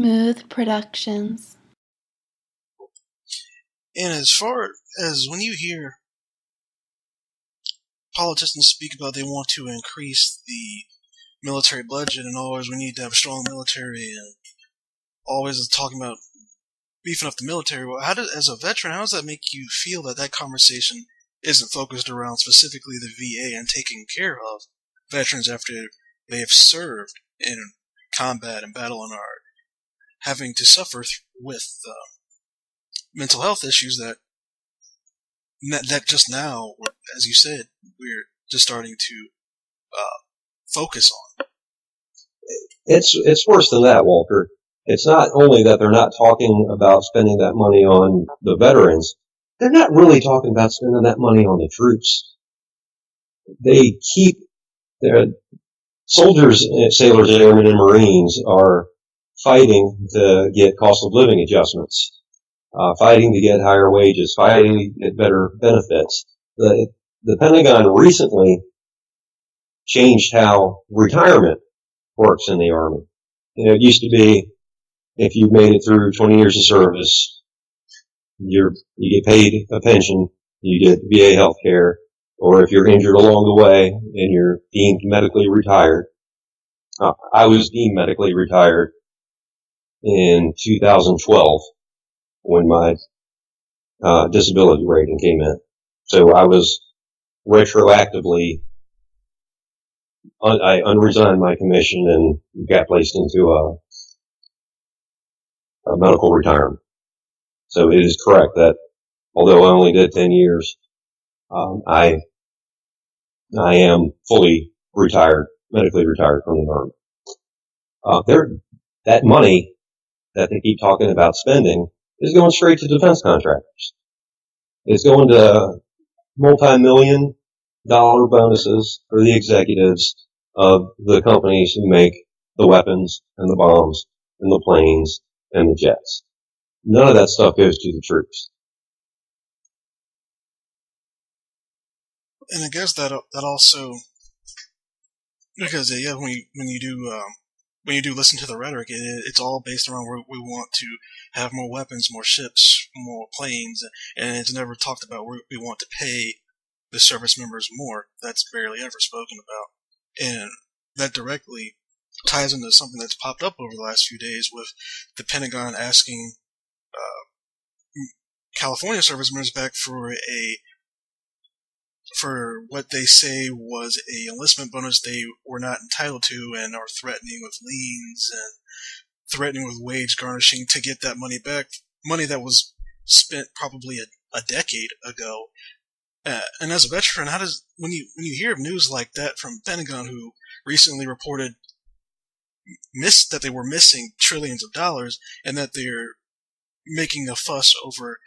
Smooth Productions. And as far as when you hear politicians speak about they want to increase the military budget and always we need to have a strong military and always talking about beefing up the military, well, as a veteran, how does that make you feel that conversation isn't focused around specifically the VA and taking care of veterans after they have served in combat and battle and are having to suffer with mental health issues that just now, as you said, we're just starting to focus on? It's worse than that, Walter. It's not only that they're not talking about spending that money on the veterans, they're not really talking about spending that money on the troops. They keep their soldiers, sailors, airmen, and Marines are fighting to get cost of living adjustments, fighting to get higher wages, fighting to get better benefits. The Pentagon recently changed how retirement works in the Army. It used to be if you made it through 20 years of service, you get paid a pension, you get VA health care, or if you're injured along the way and you're deemed medically retired. I was deemed medically retired in 2012 when my disability rating came in. So I was retroactively, I unresigned my commission and got placed into a medical retirement. So it is correct that although I only did 10 years, I am fully retired, medically retired from the Army. That money that they keep talking about spending is going straight to defense contractors. It's going to multi-million dollar bonuses for the executives of the companies who make the weapons and the bombs and the planes and the jets. None of that stuff goes to the troops. And I guess that also, because when you do listen to the rhetoric, it's all based around where we want to have more weapons, more ships, more planes, and it's never talked about where we want to pay the service members more. That's barely ever spoken about, and that directly ties into something that's popped up over the last few days with the Pentagon asking California service members back for what they say was a enlistment bonus they were not entitled to, and are threatening with liens and threatening with wage garnishing to get that money back, money that was spent probably a decade ago. And as a veteran, how does when you hear of news like that from Pentagon, who recently reported that they were missing trillions of dollars and that they're making a fuss over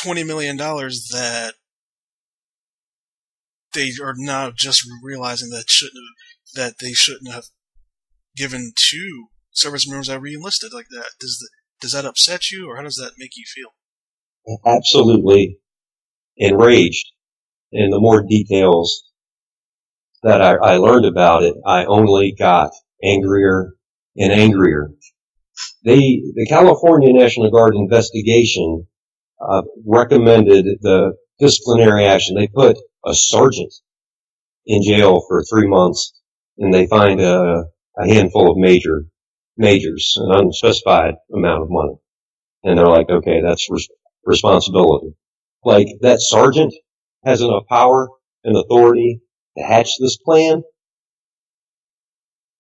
$20 million that they are now just realizing that they shouldn't have given to service members that re-enlisted like that. Does that upset you, or how does that make you feel? Absolutely enraged. And the more details that I learned about it, I only got angrier and angrier. The California National Guard investigation recommended the disciplinary action. They put a sergeant in jail for 3 months, and they fined a handful of majors, an unspecified amount of money. And they're like, okay, that's responsibility. Like, that sergeant has enough power and authority to hatch this plan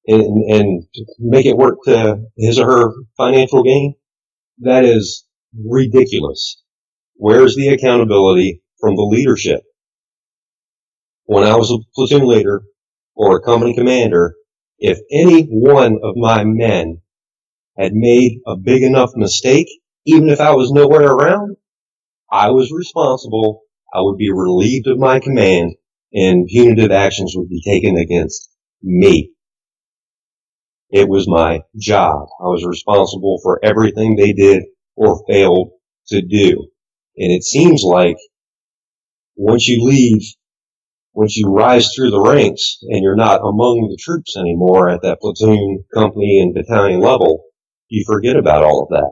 and make it work to his or her financial gain. That is ridiculous. Where's the accountability from the leadership? When I was a platoon leader or a company commander, if any one of my men had made a big enough mistake, even if I was nowhere around, I was responsible. I would be relieved of my command, and punitive actions would be taken against me. It was my job. I was responsible for everything they did or failed to do. And it seems like once you rise through the ranks and you're not among the troops anymore at that platoon, company, and battalion level, you forget about all of that,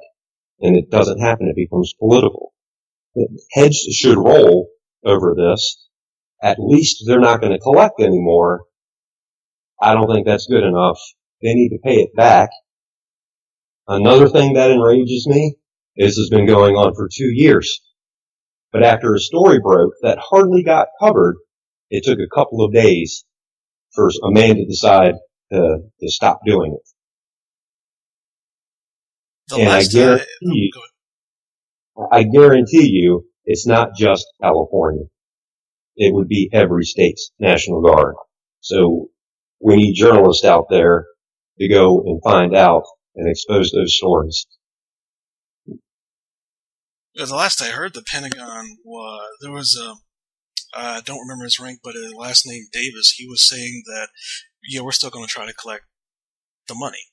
and it doesn't happen. It becomes political. Heads should roll over this. At least they're not going to collect anymore. I don't think that's good enough. They need to pay it back. Another thing that enrages me is this has been going on for 2 years. But after a story broke that hardly got covered, it took a couple of days for a man to decide to stop doing it. And I guarantee you, it's not just California. It would be every state's National Guard. So we need journalists out there to go and find out and expose those stories. The last I heard, the Pentagon there was I don't remember his rank, but a last name Davis. He was saying that we're still going to try to collect the money,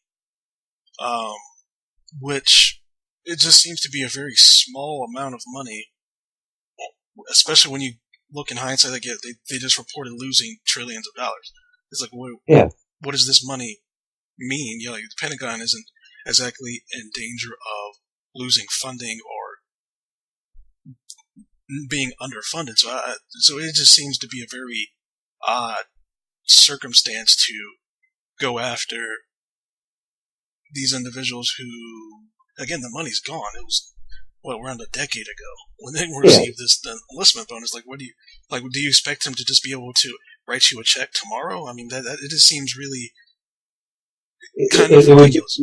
which it just seems to be a very small amount of money, especially when you look in hindsight. They just reported losing trillions of dollars. It's like, what does this money mean? The Pentagon isn't exactly in danger of losing funding or being underfunded. So it just seems to be a very odd circumstance to go after these individuals who, again, the money's gone. It was around a decade ago when they received this enlistment bonus. Do you expect them to just be able to write you a check tomorrow? I mean, that it just seems really kind of ridiculous.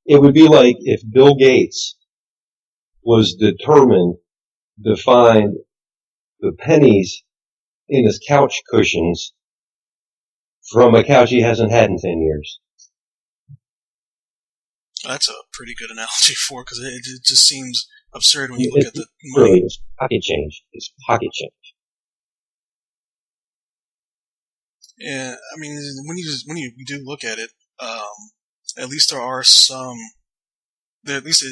It would be like if Bill Gates was determined to find the pennies in his couch cushions from a couch he hasn't had in 10 years. That's a pretty good analogy for it, because it just seems absurd when you look at the money. Really, it's pocket change. It's pocket change. Yeah, I mean, when you do look at it, at least there are some. At least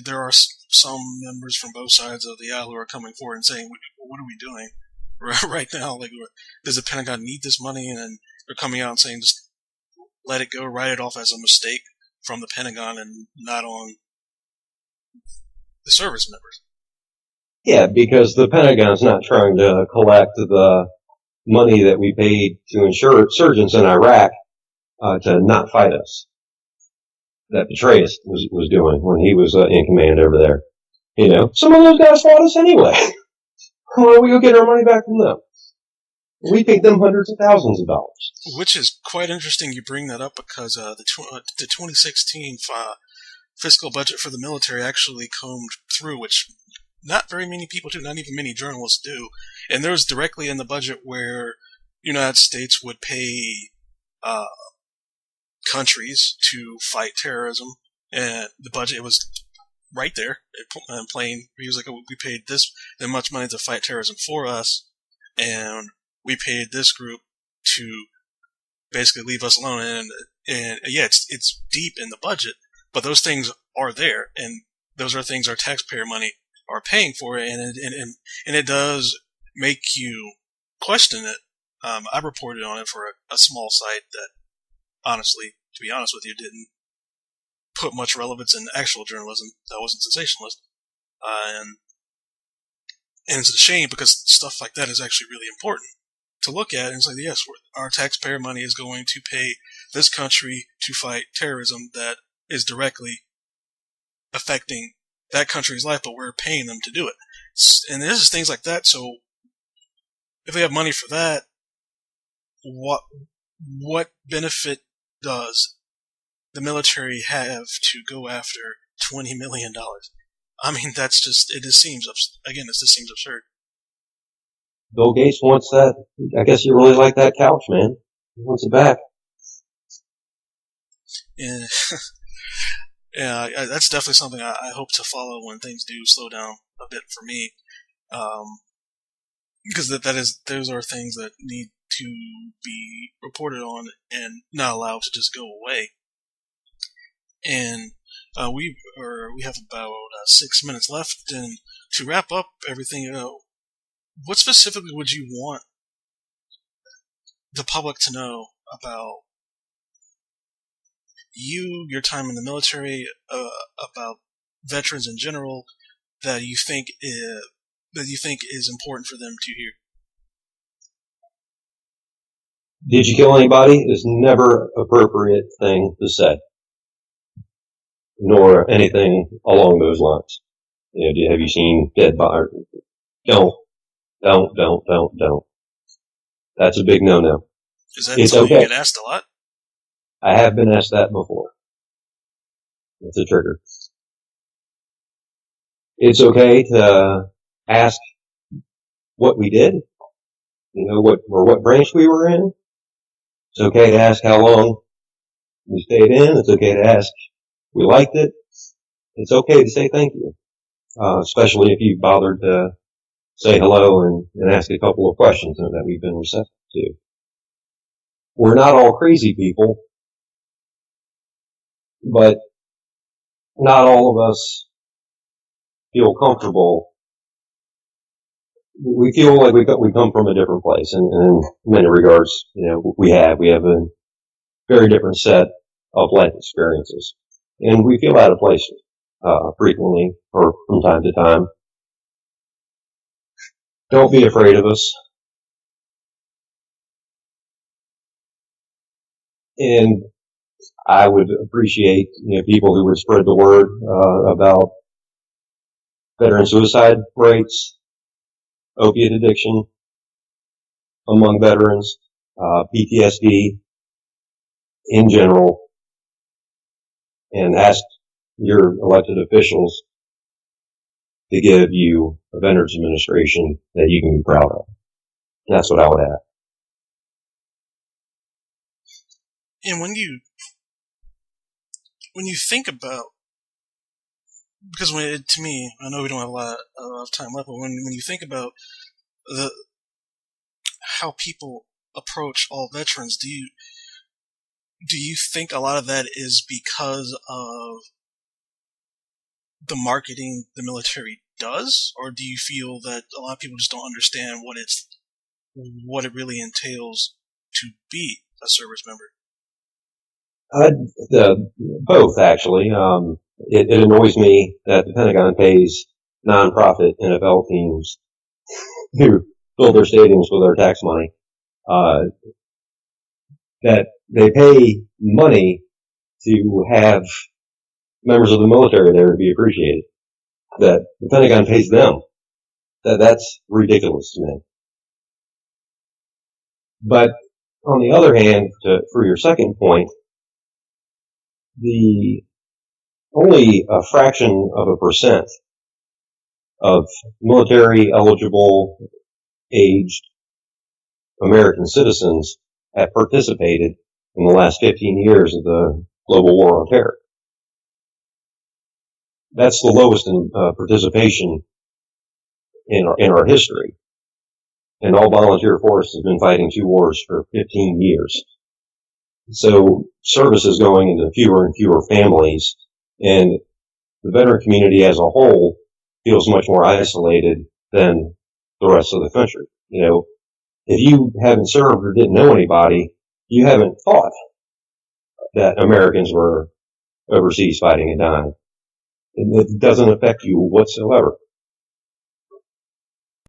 there are some members from both sides of the aisle who are coming forward and saying, "What are we doing right now? Does the Pentagon need this money?" And then they're coming out and saying, "Just let it go, write it off as a mistake from the Pentagon and not on the service members." Yeah, because the Pentagon's not trying to collect the money that we paid to insure surgeons in Iraq to not fight us. That Petraeus was doing when he was in command over there. Some of those guys fought us anyway. Why don't we go get our money back from them? We paid them hundreds of thousands of dollars. Which is quite interesting you bring that up, because the 2016 fiscal budget for the military actually combed through, which not very many people do, not even many journalists do. And there was directly in the budget where the United States would pay countries to fight terrorism, and the budget was right there in plain. He was like, we paid this much money to fight terrorism for us, and we paid this group to basically leave us alone. And yeah, it's deep in the budget, but those things are there, and those are things our taxpayer money are paying for, and it does make you question it. I reported on it for a small site that, honestly, to be honest with you, didn't put much relevance in actual journalism. That wasn't sensationalist. And it's a shame, because stuff like that is actually really important to look at. And it's like, yes, our taxpayer money is going to pay this country to fight terrorism that is directly affecting that country's life, but we're paying them to do it. And this is things like that. So if they have money for that, what benefit does the military have to go after $20 million? I mean, it just seems absurd. Bill Gates wants that. I guess you really like that couch, man. He wants it back. Yeah. Yeah, that's definitely something I hope to follow when things do slow down a bit for me. Because those are things that need to be reported on and not allowed to just go away. And we have about 6 minutes left, and to wrap up everything, what specifically would you want the public to know about your time in the military, about veterans in general, that you think is important for them to hear? Did you kill anybody? Is never appropriate thing to say, nor anything along those lines. Have you seen dead body? Don't. That's a big no-no. Is that something you get asked a lot? I have been asked that before. It's a trigger. It's okay to ask what we did, what branch we were in. It's okay to ask how long we stayed in. It's okay to ask if we liked it. It's okay to say thank you, especially if you bothered to say hello and ask a couple of questions that we've been receptive to. We're not all crazy people, but not all of us feel comfortable. We feel like we come from a different place in many regards. We have a very different set of life experiences, and we feel out of place frequently or from time to time. Don't be afraid of us. And I would appreciate people who would spread the word about veteran suicide rates, opiate addiction among veterans, PTSD in general, and ask your elected officials to give you a Veterans Administration that you can be proud of. And that's what I would add. And when you think about, because to me, I know we don't have a lot of time left, but when you think about how people approach all veterans, do you think a lot of that is because of the marketing the military does, or do you feel that a lot of people just don't understand what it really entails to be a service member? Both, actually. It annoys me that the Pentagon pays nonprofit NFL teams who fill their stadiums with their tax money, that they pay money to have members of the military there to be appreciated. That the Pentagon pays them. That's ridiculous to me. But on the other hand, for your second point, only a fraction of a percent of military eligible aged American citizens have participated in the last 15 years of the global war on terror. That's the lowest in participation in our history. And all volunteer force has been fighting 2 wars for 15 years. So service is going into fewer and fewer families, and the veteran community as a whole feels much more isolated than the rest of the country. If you haven't served or didn't know anybody, you haven't thought that Americans were overseas fighting and dying. It doesn't affect you whatsoever.